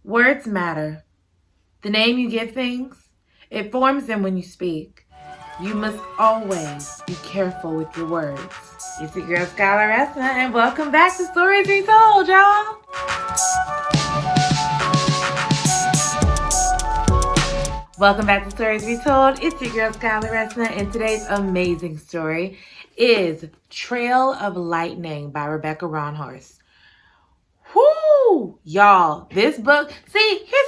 Words matter. The name you give things, it forms them when you speak. You must always be careful with your words. It's your girl, Skylar Esna, and welcome back to Stories Retold, y'all. Welcome back to Stories Retold. It's your girl, Skylar Esna, and today's amazing story is Trail of Lightning by Rebecca Roanhorse. Whoo! Y'all, this book, see, here's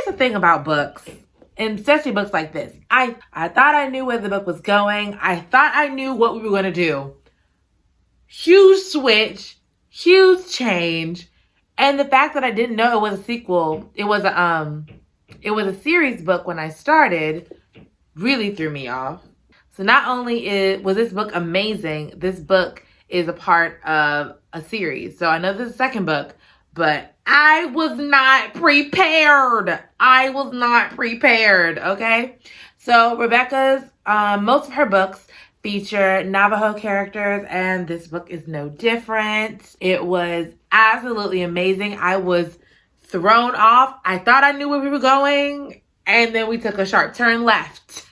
the thing about books, and especially books like this. I thought I knew where the book was going. I thought I knew what we were going to do. Huge switch, huge change, and the fact that I didn't know it was a sequel, it was a series book when I started, really threw me off. So not only was this book amazing, this book is a part of a series. So I know this is the second book, but I was not prepared. Okay? So Rebecca's, most of her books feature Navajo characters, and this book is no different. It was absolutely amazing. I was thrown off. I thought I knew where we were going, and then we took a sharp turn left.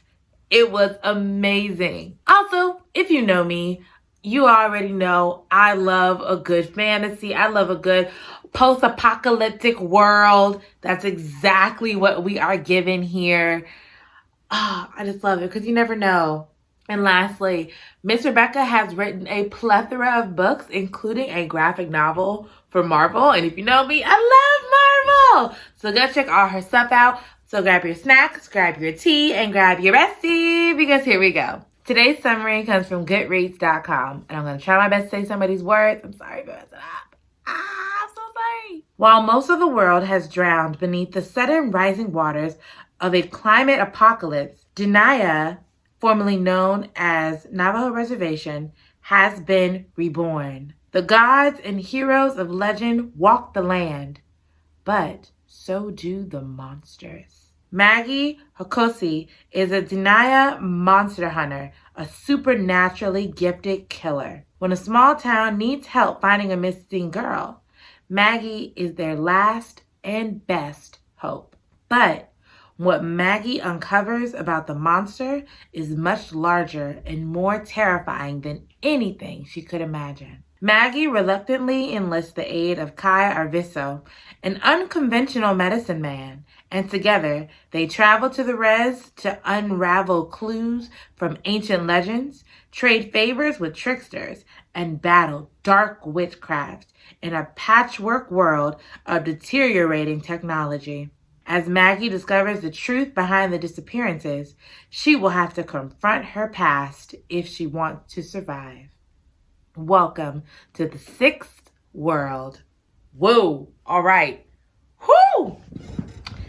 It was amazing. Also, if you know me, you already know I love a good fantasy. I love a good post-apocalyptic world. That's exactly what we are given here. I just love it because you never know. And lastly, Miss Rebecca has written a plethora of books, including a graphic novel for Marvel. And if you know me, I love Marvel. So go check all her stuff out. So grab your snacks, grab your tea, and grab your bestie, because here we go. Today's summary comes from Goodreads.com, and I'm going to try my best to say some of these words. I'm sorry for messing up. I'm so sorry. While most of the world has drowned beneath the sudden rising waters of a climate apocalypse, Denaya, formerly known as Navajo Reservation, has been reborn. The gods and heroes of legend walk the land, but so do the monsters. Maggie Hakosi is a Denaya monster hunter, a supernaturally gifted killer. When a small town needs help finding a missing girl, Maggie is their last and best hope. But what Maggie uncovers about the monster is much larger and more terrifying than anything she could imagine. Maggie reluctantly enlists the aid of Kai Arviso, an unconventional medicine man, and together they travel to the res to unravel clues from ancient legends, trade favors with tricksters, and battle dark witchcraft in a patchwork world of deteriorating technology. As Maggie discovers the truth behind the disappearances, she will have to confront her past if she wants to survive. Welcome to the sixth world. Whoa, all right. Whoo!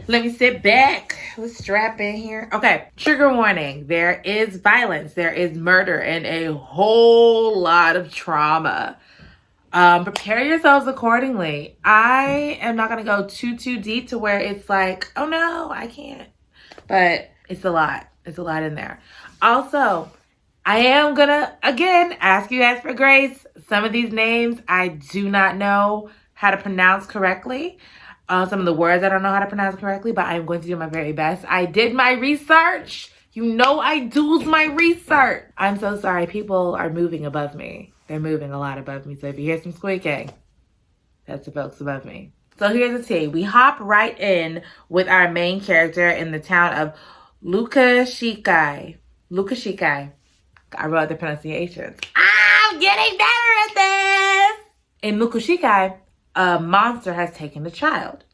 Let me sit back. Let's strap in here. Okay, trigger warning. There is violence, there is murder, and a whole lot of trauma. Prepare yourselves accordingly. I am not going to go too deep to where it's like, oh no, I can't. But it's a lot. It's a lot in there. Also, I am going to, again, ask you guys for grace. Some of these names I do not know how to pronounce correctly. Some of the words I don't know how to pronounce correctly, but I'm going to do my very best. I did my research. You know I do my research. I'm so sorry. People are moving above me. They're moving a lot above me. So if you hear some squeaking, that's the folks above me. So here's the tea. We hop right in with our main character in the town of Lukashikai. I wrote the pronunciations. I'm getting better at this. In Lukashikai, a monster has taken a child.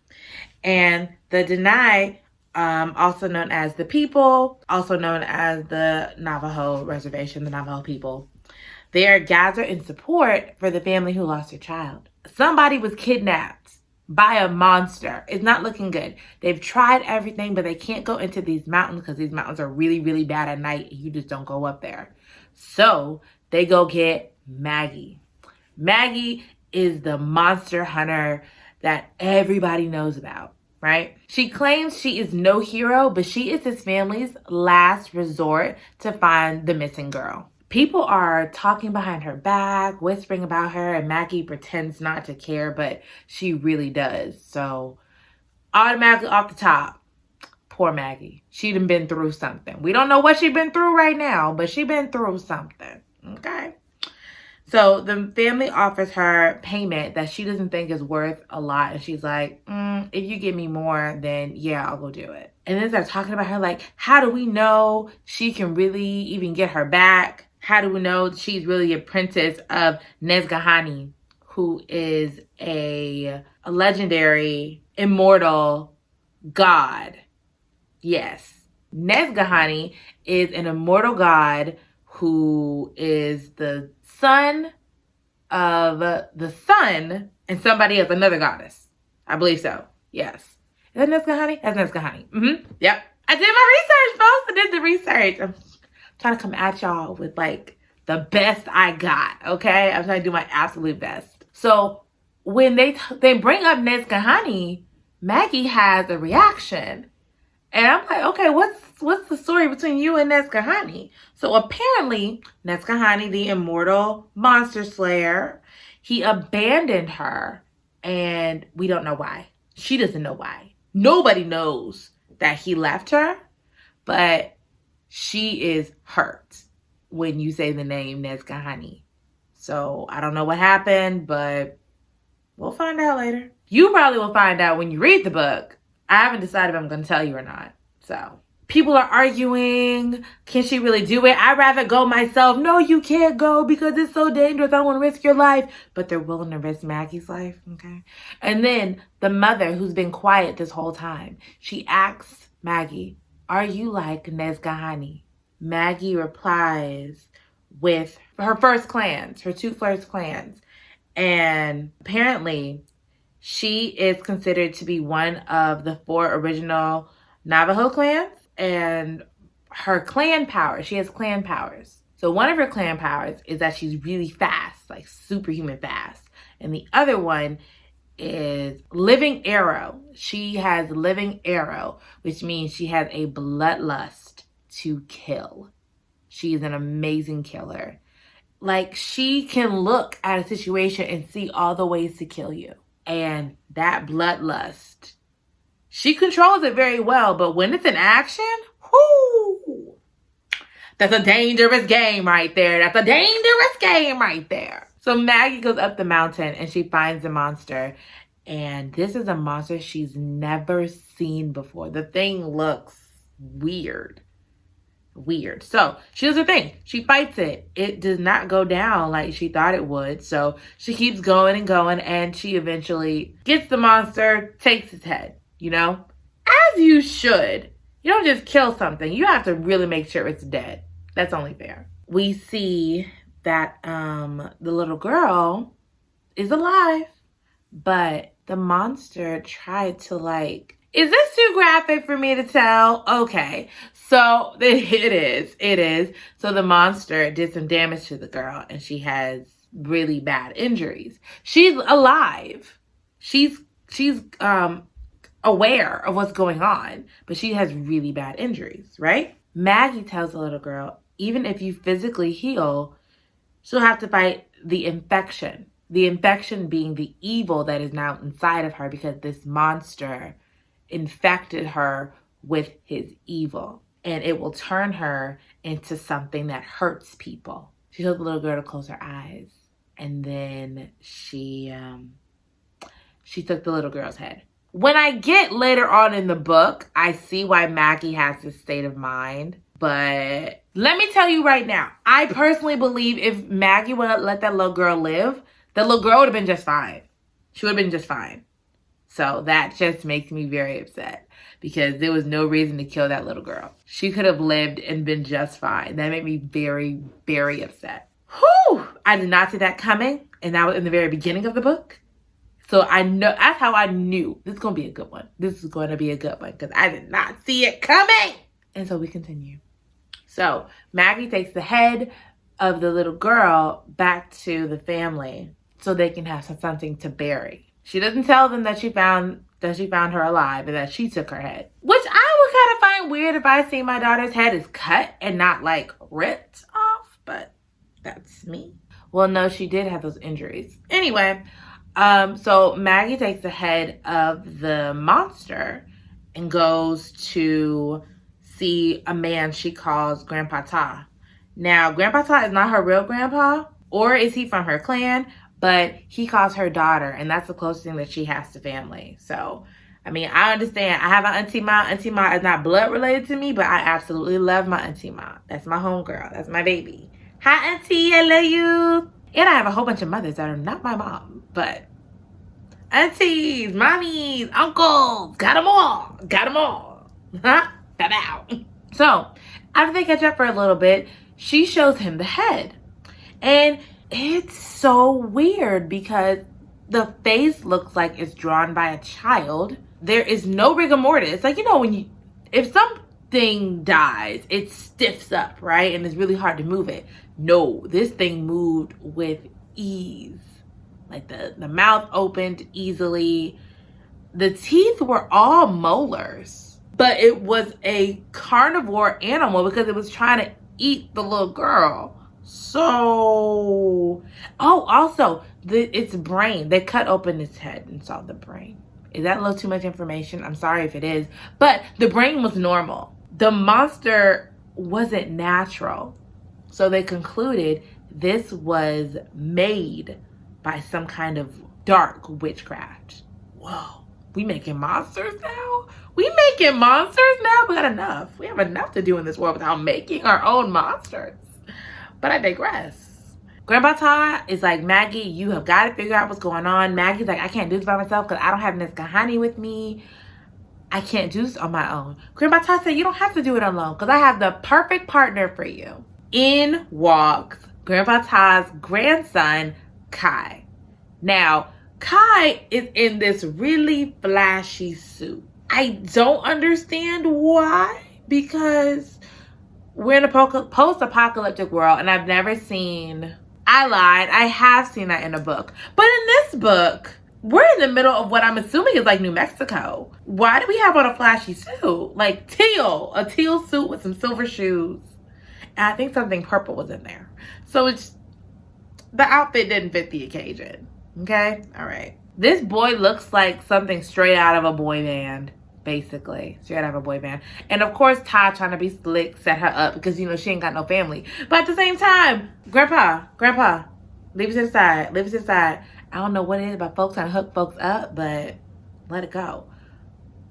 And the Denai, also known as the people, also known as the Navajo Reservation, the Navajo people, they are gathered in support for the family who lost their child. Somebody was kidnapped by a monster. It's not looking good. They've tried everything, but they can't go into these mountains because these mountains are really, really bad at night. You just don't go up there. So they go get Maggie. Maggie is the monster hunter that everybody knows about, right? She claims she is no hero, but she is his family's last resort to find the missing girl. People are talking behind her back, whispering about her, and Maggie pretends not to care, but she really does. So automatically off the top, poor Maggie. She done been through something. We don't know what she been through right now, but she been through something. Okay. So the family offers her payment that she doesn't think is worth a lot. And she's like, if you give me more, then yeah, I'll go do it. And then they're talking about her like, how do we know she can really even get her back? How do we know she's really a princess of Nesgahani, who is a legendary, immortal god? Yes. Nesgahani is an immortal god who is the son of the sun and somebody else, another goddess. I believe so. Yes. Is that Nesgahani? That's Nesgahani. Yep. I did my research, folks. I did the research. I'm trying to come at y'all with like the best I got, okay? I'm trying to do my absolute best. So when they bring up Nesgahani, Maggie has a reaction. And I'm like, okay, what's the story between you and Nesgahani? So apparently, Nesgahani, the immortal monster slayer, he abandoned her, and we don't know why. She doesn't know why. Nobody knows that he left her, but she is hurt when you say the name Nesgahani. So I don't know what happened, but we'll find out later. You probably will find out when you read the book. I haven't decided if I'm going to tell you or not. So people are arguing. Can she really do it? I'd rather go myself. No, you can't go because it's so dangerous. I don't want to risk your life. But they're willing to risk Maggie's life. Okay. And then the mother, who's been quiet this whole time, she asks Maggie, are you like Nesgahani? Maggie replies with her two first clans. And apparently, she is considered to be one of the 4 original Navajo clans, and her clan power, she has clan powers. So one of her clan powers is that she's really fast, like superhuman fast. And the other one is living arrow. She has living arrow, which means she has a bloodlust to kill. She is an amazing killer. Like, she can look at a situation and see all the ways to kill you. And that bloodlust, she controls it very well, but when it's in action, whoo, that's a dangerous game right there. That's a dangerous game right there. So Maggie goes up the mountain and she finds the monster. And this is a monster she's never seen before. The thing looks weird. So she does her thing. She fights it. It does not go down like she thought it would. So she keeps going and going, and she eventually gets the monster, takes its head, you know? As you should. You don't just kill something. You have to really make sure it's dead. That's only fair. We see that the little girl is alive, but the monster tried to like, is this too graphic for me to tell? Okay. So it is. So the monster did some damage to the girl and she has really bad injuries. She's alive. She's aware of what's going on, but she has really bad injuries, right? Maggie tells the little girl, even if you physically heal, she'll have to fight the infection. The infection being the evil that is now inside of her because this monster infected her with his evil. And it will turn her into something that hurts people. She told the little girl to close her eyes. And then she took the little girl's head. When I get later on in the book, I see why Maggie has this state of mind. But let me tell you right now, I personally believe if Maggie would have let that little girl live, the little girl would have been just fine. She would have been just fine. So that just makes me very upset because there was no reason to kill that little girl. She could have lived and been just fine. That made me very, very upset. Whew! I did not see that coming. And that was in the very beginning of the book. So I know, that's how I knew this is going to be a good one. This is going to be a good one because I did not see it coming. And so we continue. So Maggie takes the head of the little girl back to the family so they can have something to bury. She doesn't tell them that she found her alive and that she took her head. Which I would kind of find weird if I see my daughter's head is cut and not like ripped off, but that's me. Well, no, she did have those injuries. Anyway, So Maggie takes the head of the monster and goes to see a man she calls Grandpa Ta. Now, Grandpa Ta is not her real grandpa, or is he from her clan, but he calls her daughter, and that's the closest thing that she has to family. So, I mean, I understand. I have an Auntie Ma. Auntie Ma is not blood related to me, but I absolutely love my Auntie Ma. That's my homegirl. That's my baby. Hi, Auntie. I love you. And I have a whole bunch of mothers that are not my mom, but aunties, mommies, uncles, got them all. Got them all. Huh? Bow. So, after they catch up for a little bit, she shows him the head. And it's so weird because the face looks like it's drawn by a child. There is no rigor mortis. Like, you know, if something dies, it stiffs up, right? And it's really hard to move it. No, this thing moved with ease. Like the mouth opened easily. The teeth were all molars. But it was a carnivore animal because it was trying to eat the little girl. So, also, its brain. They cut open its head and saw the brain. Is that a little too much information? I'm sorry if it is. But the brain was normal. The monster wasn't natural. So they concluded this was made by some kind of dark witchcraft. Whoa. We making monsters now? We making monsters now? We got enough. We have enough to do in this world without making our own monsters. But I digress. Grandpa Ta is like, Maggie, you have got to figure out what's going on. Maggie's like, I can't do this by myself because I don't have Miss Kahani with me. I can't do this on my own. Grandpa Ta said, you don't have to do it alone because I have the perfect partner for you. In walks Grandpa Ta's grandson, Kai. Now, Kai is in this really flashy suit. I don't understand why, because we're in a post-apocalyptic world, and I've never seen... I lied. I have seen that in a book. But in this book, we're in the middle of what I'm assuming is like New Mexico. Why do we have on a flashy suit? Like teal. A teal suit with some silver shoes. And I think something purple was in there. So the outfit didn't fit the occasion. Okay? All right. This boy looks like something straight out of a boy band. Basically, straight out of a boy band. And of course, Ty trying to be slick, set her up because, you know, she ain't got no family. But at the same time, Grandpa, leave it to the side. Leave it to the side. I don't know what it is about folks trying to hook folks up, but let it go.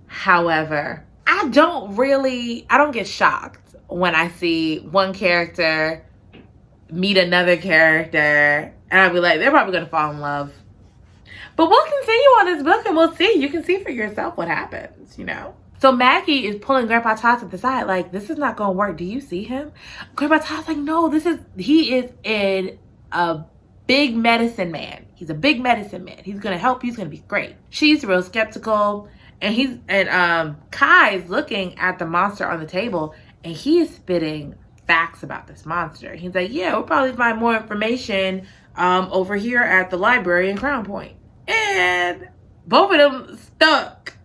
However, I don't get shocked when I see one character meet another character and I'll be like, they're probably going to fall in love. But we'll continue on this book and we'll see. You can see for yourself what happens, you know. So Maggie is pulling Grandpa Todd to the side like, this is not going to work. Do you see him? Grandpa Todd's like, no, he is a big medicine man. He's a big medicine man. He's going to help you. He's going to be great. She's real skeptical. And Kai is looking at the monster on the table and he is spitting facts about this monster. He's like, yeah, we'll probably find more information over here at the library in Crown Point. And both of them stuck.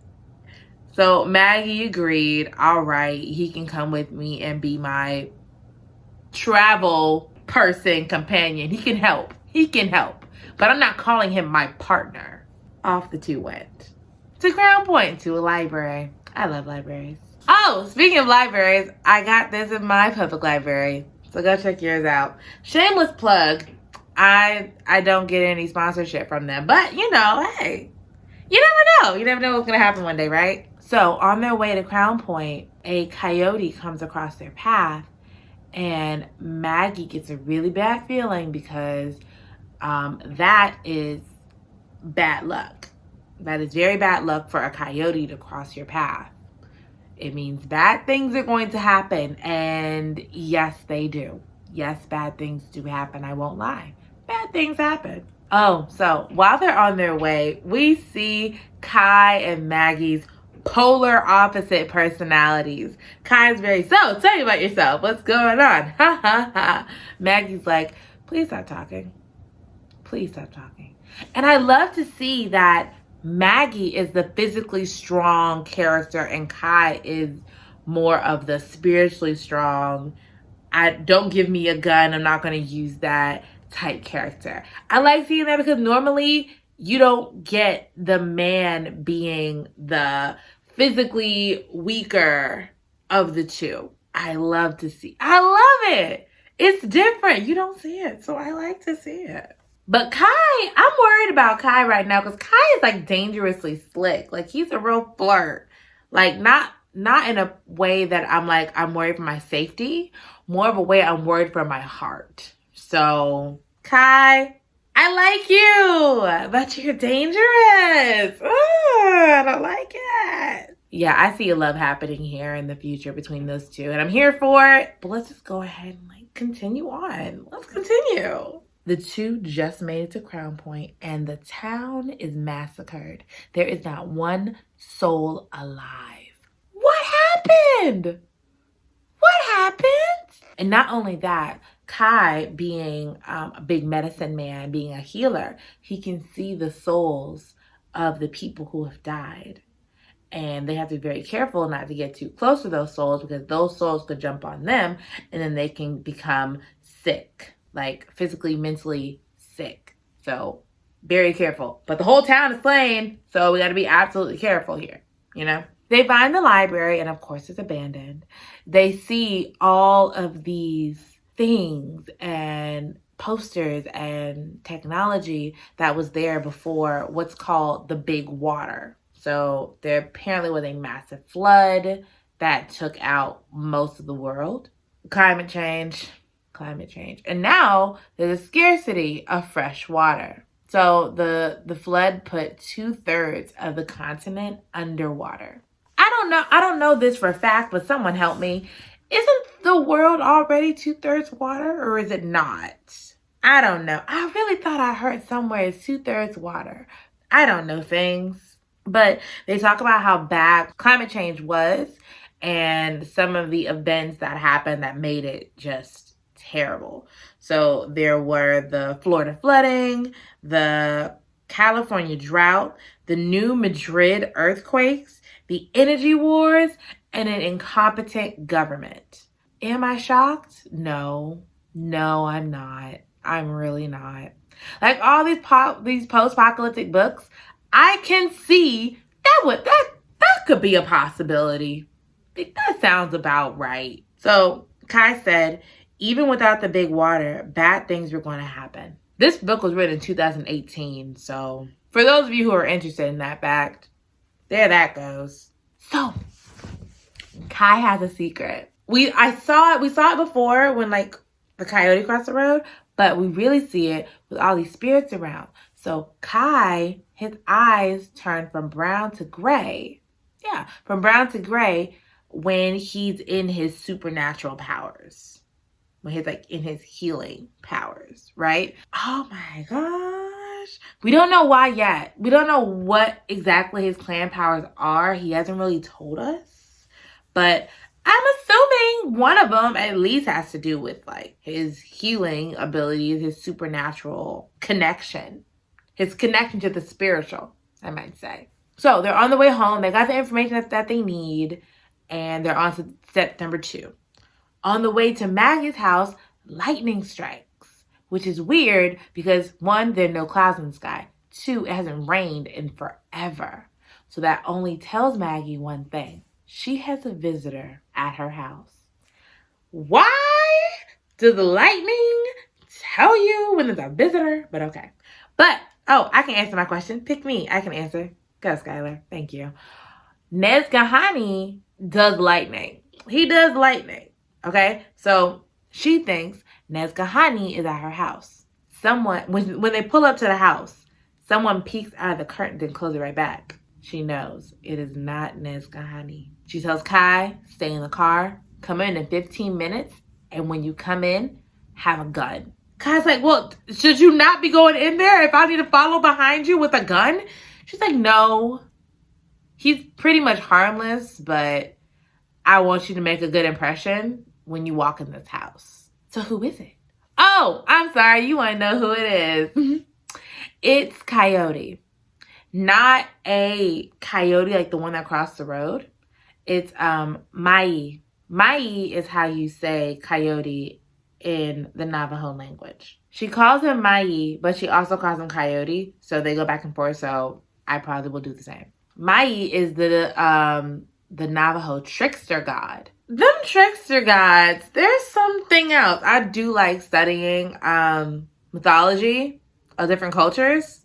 So Maggie agreed, all right, he can come with me and be my travel person companion. He can help. But I'm not calling him my partner. Off the two went. To Crown Point, to a library. I love libraries. Oh, speaking of libraries, I got this in my public library. So go check yours out. Shameless plug. I don't get any sponsorship from them. But, you know, hey, you never know. You never know what's going to happen one day, right? So on their way to Crown Point, a coyote comes across their path. And Maggie gets a really bad feeling because that is bad luck. That is very bad luck for a coyote to cross your path. It means bad things are going to happen. And yes, they do. Yes, bad things do happen. I won't lie. Bad things happen. Oh, so while they're on their way, we see Kai and Maggie's polar opposite personalities. Kai's very, so tell me about yourself. What's going on? Ha ha ha. Maggie's like, please stop talking. Please stop talking. And I love to see that Maggie is the physically strong character and Kai is more of the spiritually strong, don't give me a gun, I'm not going to use that type character. I like seeing that because normally you don't get the man being the physically weaker of the two. I love it. It's different. You don't see it, so I like to see it. But Kai, I'm worried about Kai right now because Kai is like dangerously slick. Like he's a real flirt. Like not in a way that I'm like I'm worried for my safety, more of a way I'm worried for my heart. So Kai, I like you, but you're dangerous. I don't like it. Yeah, I see a love happening here in the future between those two, and I'm here for it. But let's just go ahead and like continue on. Let's continue. The two just made it to Crown Point, and the town is massacred. There is not one soul alive. What happened? What happened? And not only that, Kai, being a big medicine man, being a healer, he can see the souls of the people who have died. And they have to be very careful not to get too close to those souls because those souls could jump on them and then they can become sick, like physically, mentally sick. So very careful. But the whole town is slain, so we got to be absolutely careful here, you know? They find the library, and of course it's abandoned. They see all of these things and posters and technology that was there before what's called the Big Water. So there apparently was a massive flood that took out most of the world. Climate change. And now there's a scarcity of fresh water. So the flood put 2/3 of the continent underwater. I don't know this for a fact, but someone help me. Isn't the world already 2/3 water, or is it not? I don't know. I really thought I heard somewhere it's 2/3 water. I don't know things. But they talk about how bad climate change was and some of the events that happened that made it just terrible. So there were the Florida flooding, the California drought, the New Madrid earthquakes, the energy wars, and an incompetent government. Am I shocked? No, I'm not. I'm really not. Like all these post-apocalyptic books, I can see that could be a possibility. That sounds about right. So Kai said, even without the big water, bad things were going to happen. This book was written in 2018. So for those of you who are interested in that fact, there that goes. So Kai has a secret. We saw it before when like the coyote crossed the road, but we really see it with all these spirits around. So Kai, his eyes turn from brown to gray. Yeah, from brown to gray when he's in his supernatural powers. When he's like in his healing powers, right? Oh my gosh. We don't know why yet. We don't know what exactly his clan powers are. He hasn't really told us. But I'm assuming one of them at least has to do with like his healing abilities, his supernatural connection. His connection to the spiritual, I might say. So they're on the way home. They got the information that they need. And they're on to step number 2. On the way to Maggie's house, lightning strikes. Which is weird because 1, there are no clouds in the sky. 2, it hasn't rained in forever. So that only tells Maggie one thing. She has a visitor at her house. Why does the lightning tell you when there's a visitor? But okay. But, I can answer my question. Pick me. I can answer. Go, Skylar. Thank you. Nezgahani does lightning. He does lightning. Okay? So, she thinks Nezgahani is at her house. Someone, when they pull up to the house, someone peeks out of the curtain and closes it right back. She knows it is not Nezgahani. She tells Kai, stay in the car, come in 15 minutes, and when you come in, have a gun. Kai's like, well, should you not be going in there if I need to follow behind you with a gun? She's like, no. He's pretty much harmless, but I want you to make a good impression when you walk in this house. So who is it? Oh, I'm sorry. You want to know who it is. It's Coyote. Not a coyote like the one that crossed the road. It's Mai. Mai is how you say coyote in the Navajo language. She calls him Mai, but she also calls him Coyote, so they go back and forth, so I probably will do the same. Mai is the Navajo trickster god. Them trickster gods, there's something else. I do like studying mythology of different cultures.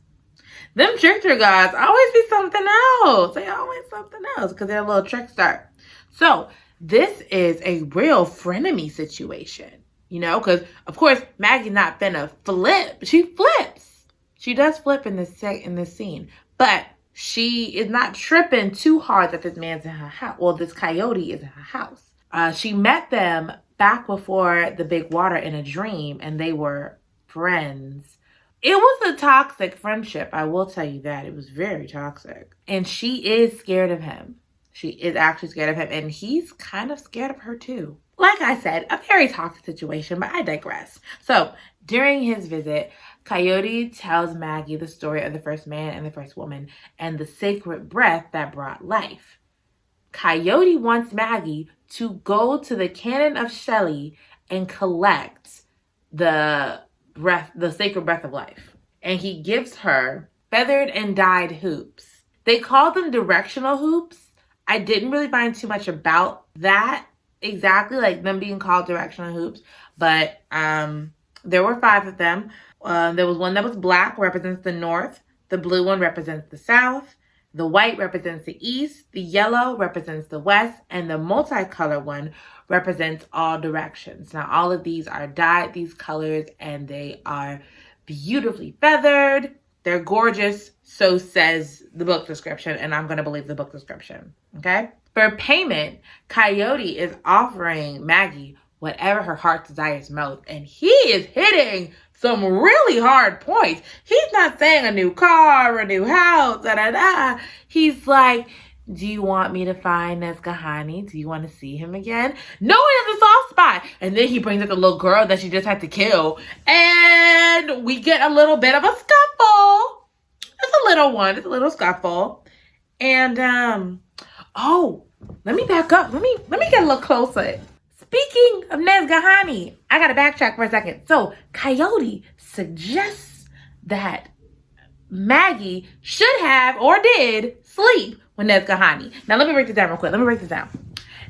Them trickster gods always be something else. They always something else because they're a little trickster. So this is a real frenemy situation, you know, because of course Maggie's not finna flip. She flips. She does flip in this scene, but she is not tripping too hard that this man's in her house. Well, this coyote is in her house. She met them back before the big water in a dream, and they were friends. It was a toxic friendship, I will tell you that. It was very toxic. And she is scared of him. She is actually scared of him, and he's kind of scared of her too. Like I said, a very toxic situation, but I digress. So, during his visit, Coyote tells Maggie the story of the first man and the first woman and the sacred breath that brought life. Coyote wants Maggie to go to the Cannon of Shelley and collect the sacred breath of life. And he gives her feathered and dyed hoops. They call them directional hoops. I didn't really find too much about that exactly, like them being called directional hoops, but there were 5 of them. There was one that was black, represents the north. The blue one represents the south. The white represents the east. The yellow represents the west. And the multicolor one represents all directions. Now, all of these are dyed these colors, and they are beautifully feathered. They're gorgeous, so says the book description, and I'm going to believe the book description, okay? For payment, Coyote is offering Maggie whatever her heart desires most, and he is hitting some really hard points. He's not saying a new car, a new house, da-da-da. He's like, do you want me to find Nesgahani? Do you want to see him again? No, he has a soft spot. And then he brings up the little girl that she just had to kill. And we get a little bit of a scuffle. It's a little one. It's a little scuffle. And, let me back up. Let me get a little closer. Speaking of Nesgahani, I got to backtrack for a second. So, Coyote suggests that Maggie should have or did sleep with Nesgahani. Now, let me break this down real quick.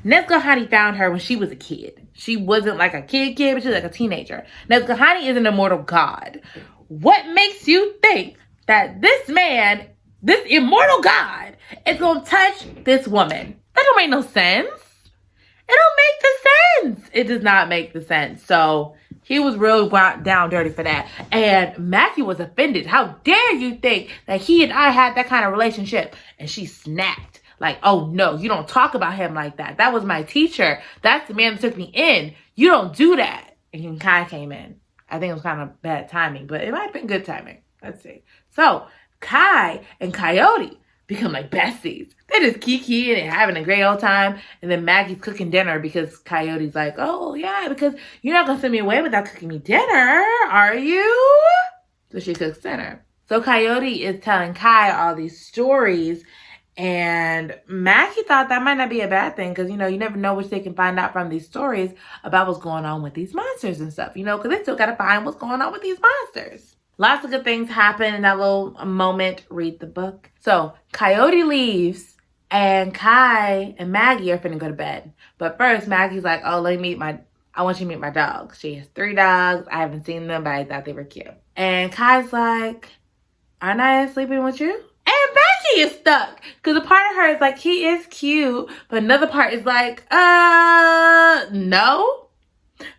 Nesgahani found her when she was a kid. She wasn't like a kid, but she was like a teenager. Nesgahani is an immortal god. What makes you think that this man, this immortal god, is going to touch this woman? That don't make no sense. It don't make the sense. It does not make the sense. So he was real down dirty for that. And Maggie was offended. How dare you think that he and I had that kind of relationship? And she snapped. Like, oh no, you don't talk about him like that. That was my teacher. That's the man that took me in. You don't do that. And Kai came in. I think it was kind of bad timing, but it might have been good timing. Let's see. So Kai and Coyote become like besties. They're just kikiing and having a great old time. And then Maggie's cooking dinner because Coyote's like, oh yeah, because you're not going to send me away without cooking me dinner, are you? So she cooks dinner. So Coyote is telling Kai all these stories. And Maggie thought that might not be a bad thing because, you know, you never know what they can find out from these stories about what's going on with these monsters and stuff, you know, because they still got to find what's going on with these monsters. Lots of good things happen in that little moment. Read the book. So Coyote leaves and Kai and Maggie are finna go to bed. But first, Maggie's like, oh, I want you to meet my dogs. She has 3 dogs. I haven't seen them, but I thought they were cute. And Kai's like, aren't I sleeping with you? And Maggie is stuck. Because a part of her is like, he is cute. But another part is like, no.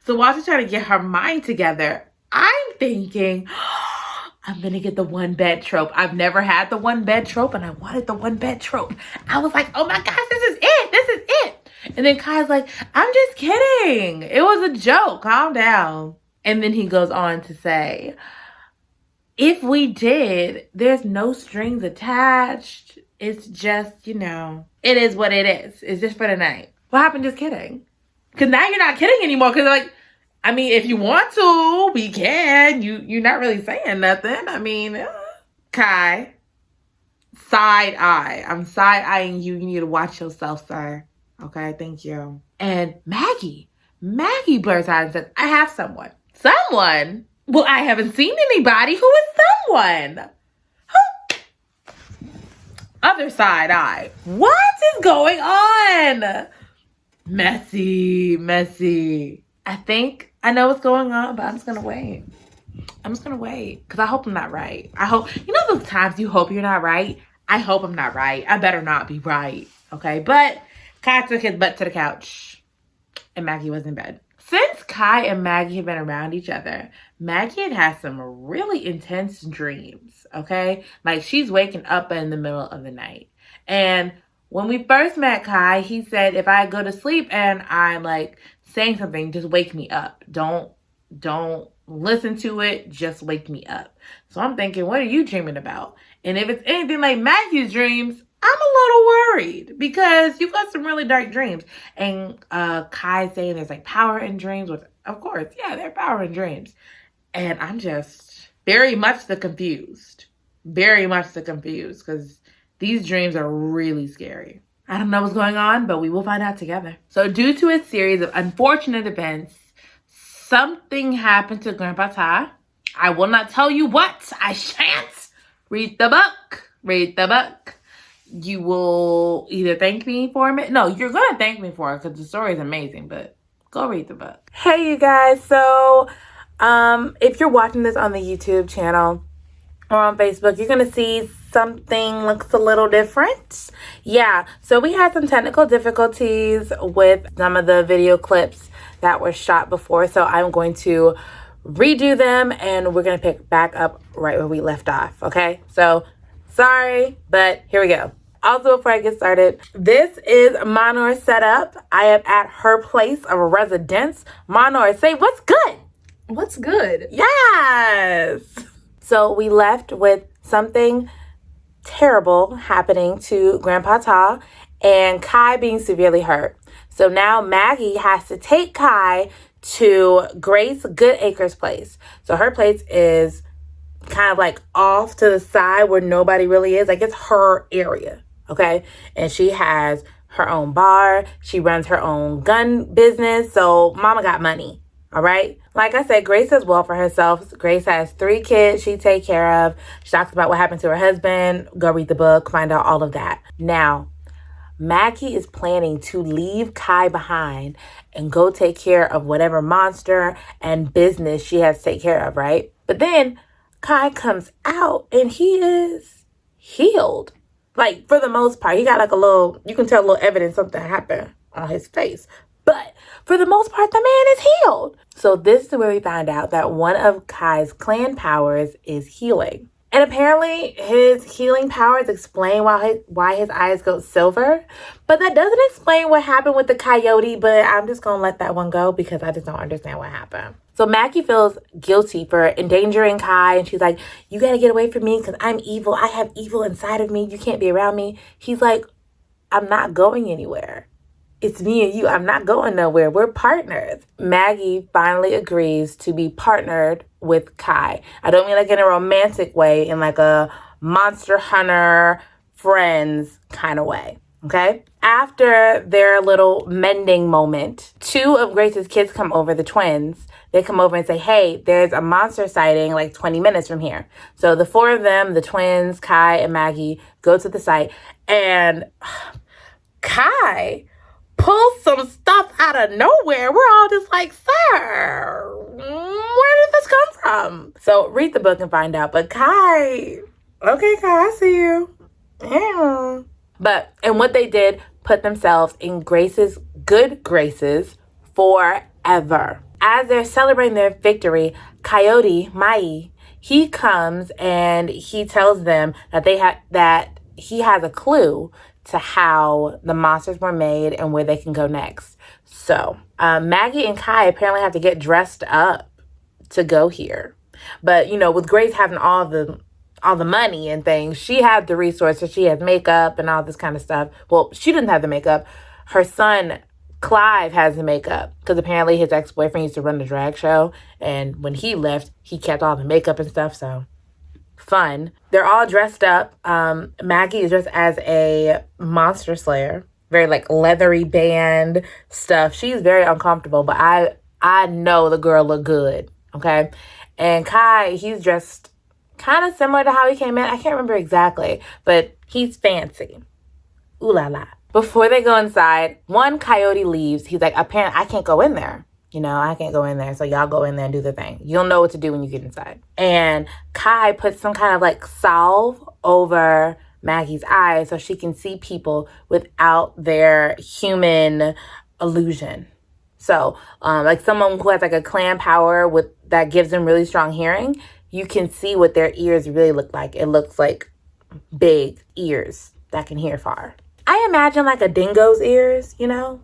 So while she's trying to get her mind together, I'm thinking, I'm going to get the 1-bed trope. I've never had the 1-bed trope, and I wanted the 1-bed trope. I was like, oh my gosh, this is it. This is it. And then Kai's like, I'm just kidding. It was a joke. Calm down. And then he goes on to say, if we did, there's no strings attached. It's just, you know, it is what it is. It's just for the night. What happened just kidding? Because now you're not kidding anymore. Because like, I mean, if you want to, we can. You're not really saying nothing. I mean, Kai, side eye. I'm side eyeing you. You need to watch yourself, sir. Okay, thank you. And Maggie Maggie blurts out and says, I have someone. Someone? Well, I haven't seen anybody. Who is someone? Other side eye. What is going on? Messy. I think I know what's going on, but I'm just going to wait. Because I hope I'm not right. I hope, you know those times you hope you're not right? I hope I'm not right. I better not be right. Okay, but Kai took his butt to the couch and Maggie was in bed. Since Kai and Maggie have been around each other, Maggie had had some really intense dreams, okay? Like she's waking up in the middle of the night. And when we first met Kai, he said, if I go to sleep and I'm like saying something, just wake me up. Don't listen to it, just wake me up. So I'm thinking, what are you dreaming about? And if it's anything like Maggie's dreams, I'm a little worried because you got some really dark dreams. And Kai saying there's like power in dreams, which of course, yeah, there's power in dreams. And I'm just very much the confused because these dreams are really scary. I don't know what's going on, but we will find out together. So due to a series of unfortunate events, something happened to Grandpa Ty. I will not tell you what. I shan't. Read the book. You will either thank me for it. No, you're going to thank me for it because the story is amazing, but go read the book. Hey, you guys. So if you're watching this on the YouTube channel or on Facebook, you're going to see something looks a little different. Yeah, so we had some technical difficulties with some of the video clips that were shot before, so I'm going to redo them and we're going to pick back up right where we left off, okay? So, sorry, but here we go. Also, before I get started, this is Manor's setup. I am at her place of residence. Manor, say what's good? What's good? Yes! So, we left with something terrible happening to Grandpa Ta and Kai being severely hurt. So now Maggie has to take Kai to Grace Goodacre's place. So her place is kind of like off to the side where nobody really is. Like it's her area, okay? And she has her own bar. She runs her own gun business. So mama got money, all right? Like I said, Grace does well for herself. Grace has 3 kids she take care of. She talks about what happened to her husband. Go read the book, find out all of that. Now, Maggie is planning to leave Kai behind and go take care of whatever monster and business she has to take care of, right? But then Kai comes out and he is healed. Like, for the most part, he got like a little, you can tell a little evidence something happened on his face. But for the most part, the man is healed. So this is where we find out that one of Kai's clan powers is healing. And apparently his healing powers explain why his eyes go silver. But that doesn't explain what happened with the coyote. But I'm just going to let that one go because I just don't understand what happened. So Maggie feels guilty for endangering Kai. And she's like, you got to get away from me because I'm evil. I have evil inside of me. You can't be around me. He's like, I'm not going anywhere. It's me and you. I'm not going nowhere. We're partners. Maggie finally agrees to be partnered with Kai. I don't mean like in a romantic way, in like a monster hunter friends kind of way. Okay? After their little mending moment, 2 of Grace's kids come over, the twins. They come over and say, hey, there's a monster sighting like 20 minutes from here. So the 4 of them, the twins, Kai and Maggie, go to the site. And Kai pulls some stuff out of nowhere. We're all just like, sir, where did this come from? So read the book and find out. But Kai, okay, Kai, I see you. Yeah. And what they did, put themselves in Grace's good graces forever. As they're celebrating their victory, Coyote, Mai, he comes and he tells them that he has a clue to how the monsters were made and where they can go next. So Maggie and Kai apparently have to get dressed up to go here. But, you know, with Grace having all the money and things, she had the resources. She has makeup and all this kind of stuff. Well, she didn't have the makeup. Her son, Clive, has the makeup because apparently his ex-boyfriend used to run the drag show. And when he left, he kept all the makeup and stuff. So fun. They're all dressed up. Maggie is dressed as a monster slayer. very like leathery band stuff. She's very uncomfortable, but I know the girl look good, okay? And Kai, he's dressed kind of similar to how he came in. I can't remember exactly, but he's fancy. Ooh la la. Before they go inside, one coyote leaves. He's like, apparently I can't go in there. I can't go in there. So y'all go in there and do the thing. You'll know what to do when you get inside. And Kai puts some kind of like salve over Maggie's eyes so she can see people without their human illusion. So like someone who has like a clan power that gives them really strong hearing, you can see what their ears really look like. It looks like big ears that can hear far. I imagine like a dingo's ears,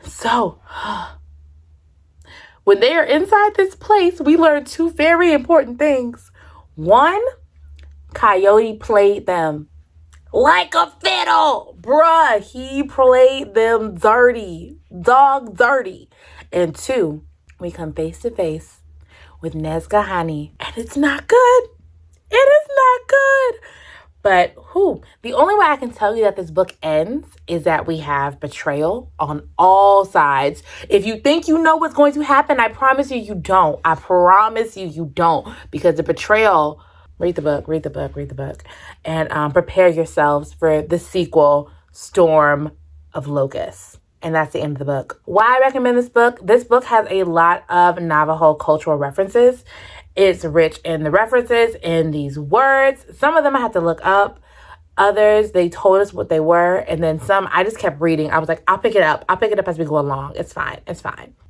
So when they are inside this place, we learn two very important things. One, Coyote played them like a fiddle. Bruh, he played them dirty. Dog dirty. And two, we come face to face with Nesgahani. And it's not good. It is not good. But the only way I can tell you that this book ends is that we have betrayal on all sides. If you think you know what's going to happen, I promise you, you don't. I promise you, you don't. Because the betrayal, read the book. And prepare yourselves for the sequel, Storm of Locusts. And that's the end of the book. Why I recommend this book? This book has a lot of Navajo cultural references. It's rich in the references, in these words. Some of them I had to look up. Others, they told us what they were. And then some, I just kept reading. I was like, I'll pick it up. I'll pick it up as we go along. It's fine.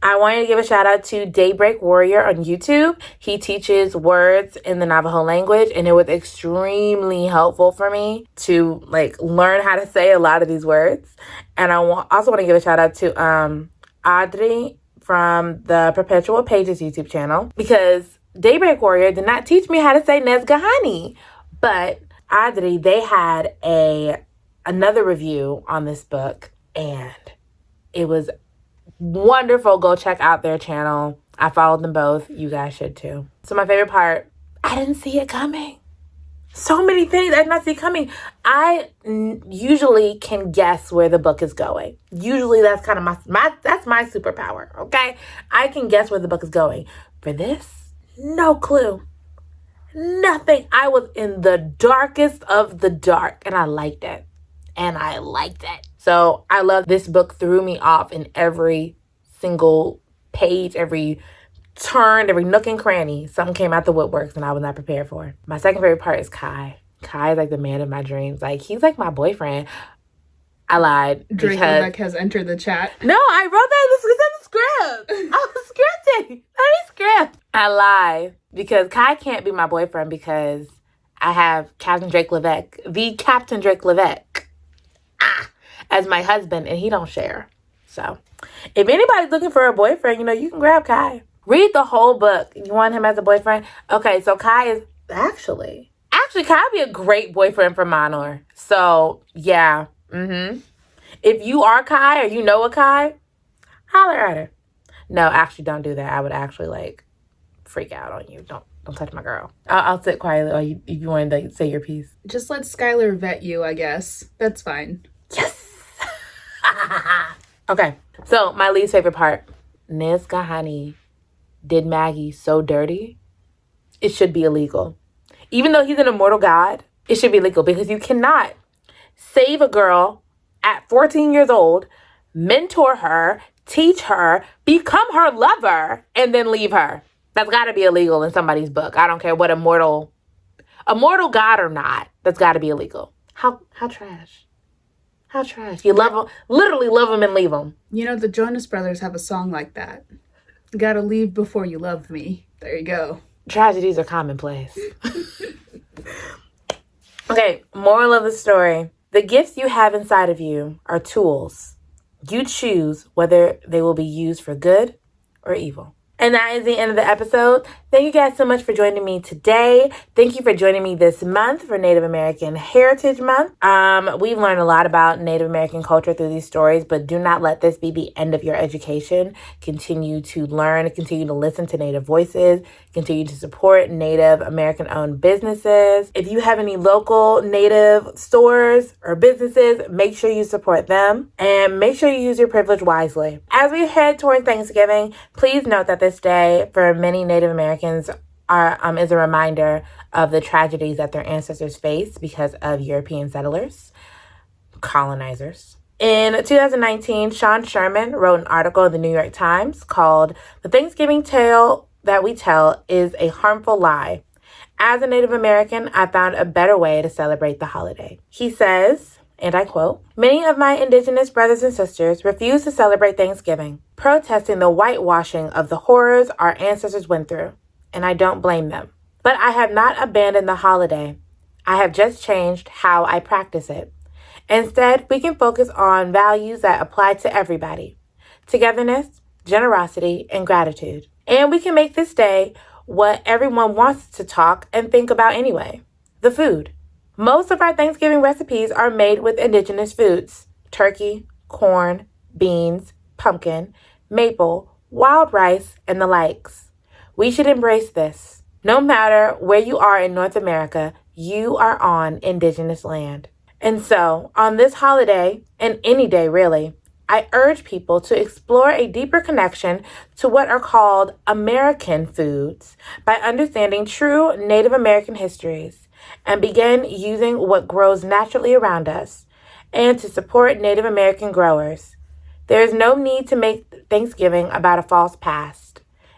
I wanted to give a shout out to Daybreak Warrior on YouTube. He teaches words in the Navajo language. And it was extremely helpful for me to like learn how to say a lot of these words. And I also want to give a shout out to Audrey from the Perpetual Pages YouTube channel. Because Daybreak Warrior did not teach me how to say Nesgahani. But Audrey, they had another review on this book, and it was wonderful. Go check out their channel. I followed them both. You guys should too. So my favorite part, I didn't see it coming. So many things I did not see coming. I usually can guess where the book is going. Usually that's kind of that's my superpower, okay? I can guess where the book is going. For this, no clue. Nothing. I was in the darkest of the dark, and I liked it. So I love this book. Threw me off in every single page, every turn, every nook and cranny. Something came out the woodworks, and I was not prepared for. My second favorite part is Kai. Kai is like the man of my dreams. Like, he's like my boyfriend. I lied. Drake Rebecca has entered the chat. No, I wrote that in the script. I was scripting. Script. I lied because Kai can't be my boyfriend because I have Captain Drake Levesque, the Captain Drake Levesque, as my husband, and he don't share. So if anybody's looking for a boyfriend, you can grab Kai. Read the whole book. You want him as a boyfriend? Okay, so Kai is actually Kai would be a great boyfriend for Manor. So yeah. If you are Kai or you know a Kai, holler at her. No, actually don't do that. I would actually like freak out on you. Don't touch my girl. I'll sit quietly while you want to say your piece. Just let Skylar vet you, I guess. That's fine. Yes. Okay. So my least favorite part. Nesgahani did Maggie so dirty. It should be illegal. Even though he's an immortal god, it should be illegal because you cannot save a girl at 14 years old, mentor her, teach her, become her lover, and then leave her. That's got to be illegal in somebody's book. I don't care what immortal god or not. That's got to be illegal. How trash. How trash. You love them, literally love them and leave them. The Jonas Brothers have a song like that. Gotta leave before you love me. There you go. Tragedies are commonplace. Okay, moral of the story. The gifts you have inside of you are tools. You choose whether they will be used for good or evil. And that is the end of the episode. Thank you guys so much for joining me today. Thank you for joining me this month for Native American Heritage Month. We've learned a lot about Native American culture through these stories, but do not let this be the end of your education. Continue to learn, continue to listen to Native voices, continue to support Native American-owned businesses. If you have any local Native stores or businesses, make sure you support them and make sure you use your privilege wisely. As we head toward Thanksgiving, please note that this day for many Native Americans is a reminder of the tragedies that their ancestors faced because of European settlers, colonizers. In 2019, Sean Sherman wrote an article in the New York Times called "The Thanksgiving Tale That We Tell is a Harmful Lie. As a Native American, I found a better way to celebrate the holiday." He says, and I quote, "Many of my Indigenous brothers and sisters refuse to celebrate Thanksgiving, protesting the whitewashing of the horrors our ancestors went through. And I don't blame them. But I have not abandoned the holiday. I have just changed how I practice it. Instead, we can focus on values that apply to everybody: togetherness, generosity, and gratitude. And we can make this day what everyone wants to talk and think about anyway: the food. Most of our Thanksgiving recipes are made with Indigenous foods: turkey, corn, beans, pumpkin, maple, wild rice, and the likes. We should embrace this. No matter where you are in North America, you are on Indigenous land. And so, on this holiday, and any day really, I urge people to explore a deeper connection to what are called American foods by understanding true Native American histories and begin using what grows naturally around us, and to support Native American growers. There is no need to make Thanksgiving about a false past.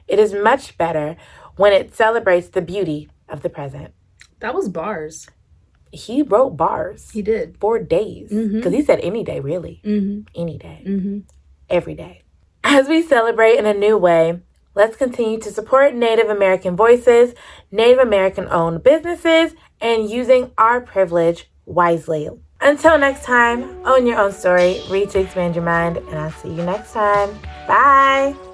It is much better when it celebrates the beauty of the present." That was bars. He wrote bars. He did. For days. Because he said any day, really. Any day. Every day. As we celebrate in a new way, let's continue to support Native American voices, Native American-owned businesses, and using our privilege wisely. Until next time, own your own story, read to expand your mind, and I'll see you next time. Bye!